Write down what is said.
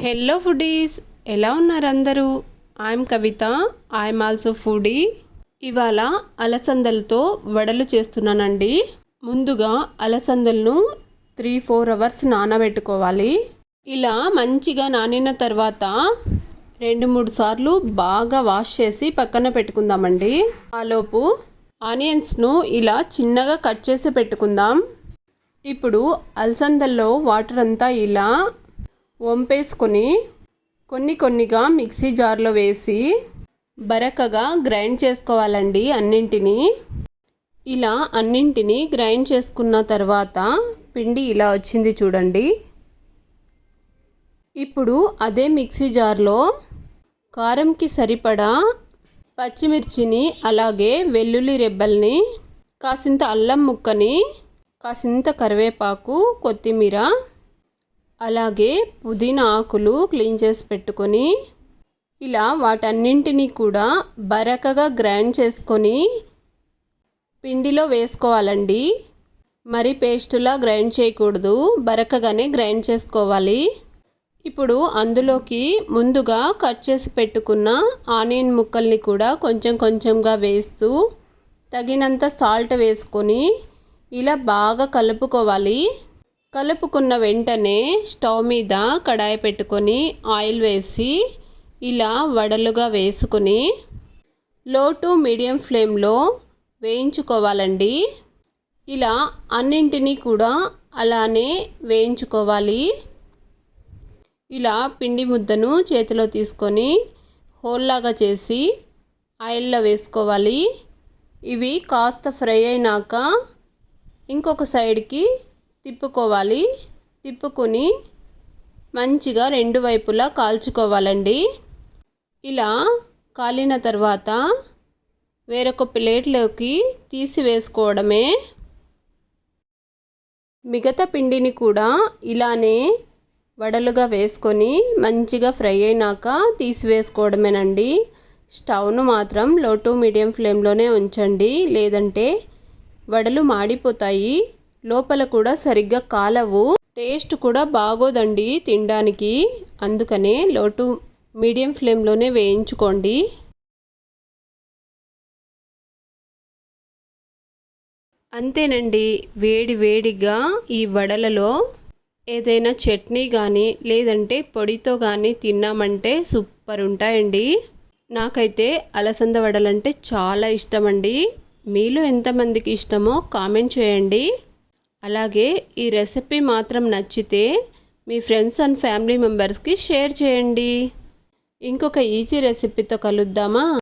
Hello foodies, ఎలా ఉన్నారు అందరూ? I'm Kavitha, I'm also foodie. ఇవాళ అలసందలతో వడలు చేస్తున్నానండి. ముందుగా అలసందలను 3-4 అవర్స్ నానబెట్టుకోవాలి. ఇలా మంచిగా నానిన తర్వాత 2-3 సార్లు బాగా వాష్ చేసి పక్కన పెట్టుకుందామండి. ఆలోపు ఆనియన్స్ను ఇలా చిన్నగా కట్ చేసి పెట్టుకుందాం. ఇప్పుడు అలసందల్లో వాటర్ అంతా ఇలా వంపేసుకొని కొన్నిగా మిక్సీ జార్లో వేసి బరకగా గ్రైండ్ చేసుకోవాలండి అన్నింటినీ. ఇలా అన్నింటినీ గ్రైండ్ చేసుకున్న తర్వాత పిండి ఇలా వచ్చింది చూడండి. ఇప్పుడు అదే మిక్సీ జార్లో కారంకి సరిపడా పచ్చిమిర్చిని, అలాగే వెల్లుల్లి రెబ్బల్ని, కాసింత అల్లం ముక్కని, కాసింత కరివేపాకు, కొత్తిమీర, అలాగే పుదీనా ఆకులు క్లీన్ చేసి పెట్టుకొని ఇలా వాటన్నింటినీ కూడా బరకగా గ్రైండ్ చేసుకొని పిండిలో వేసుకోవాలండి. మరి పేస్టులా గ్రైండ్ చేయకూడదు, బరకగానే గ్రైండ్ చేసుకోవాలి. ఇప్పుడు అందులోకి ముందుగా కట్ చేసి పెట్టుకున్న ఆనియన్ ముక్కల్ని కూడా కొంచెంగా వేస్తూ తగినంత సాల్ట్ వేసుకొని ఇలా బాగా కలుపుకోవాలి. కలుపుకున్న వెంటనే స్టవ్ మీద కడాయి పెట్టుకొని ఆయిల్ వేసి ఇలా వడలుగా వేసుకొని లో టు మీడియం ఫ్లేమ్లో వేయించుకోవాలండి. ఇలా అన్నింటినీ కూడా అలానే వేయించుకోవాలి. ఇలా పిండి ముద్దను చేతిలో తీసుకొని హోల్లాగా చేసి ఆయిల్లో వేసుకోవాలి. ఇవి కాస్త ఫ్రై అయినాక ఇంకొక సైడ్కి తిప్పుకోవాలి. తిప్పుకొని మంచిగా 2 వైపులా కాల్చుకోవాలండి. ఇలా కాలిన తర్వాత వేరొక ప్లేట్లోకి తీసి వేసుకోవడమే. మిగతా పిండిని కూడా ఇలానే వడలుగా వేసుకొని మంచిగా ఫ్రై అయినాక తీసివేసుకోవడమేనండి. స్టవ్ను మాత్రం లో టు మీడియం ఫ్లేమ్లోనే ఉంచండి, లేదంటే వడలు మాడిపోతాయి, లోపల కూడా సరిగ్గా కాలవు, టేస్ట్ కూడా బాగోదండి తినడానికి. అందుకనే లో టు మీడియం ఫ్లేమ్లోనే వేయించుకోండి. అంతేనండి, వేడిగా ఈ వడలలో ఏదైనా చట్నీ కానీ లేదంటే పొడితో కానీ తిన్నామంటే సూపర్ ఉంటాయండి. నాకైతే అలసంద వడలంటే చాలా ఇష్టమండి. మీలో ఎంతమందికి ఇష్టమో కామెంట్ చేయండి. అలాగే ఈ రెసిపీ మాత్రం నచ్చితే మీ ఫ్రెండ్స్ అండ్ ఫ్యామిలీ మెంబర్స్కి షేర్ చేయండి. ఇంకొక ఈజీ రెసిపీతో కలుద్దామా?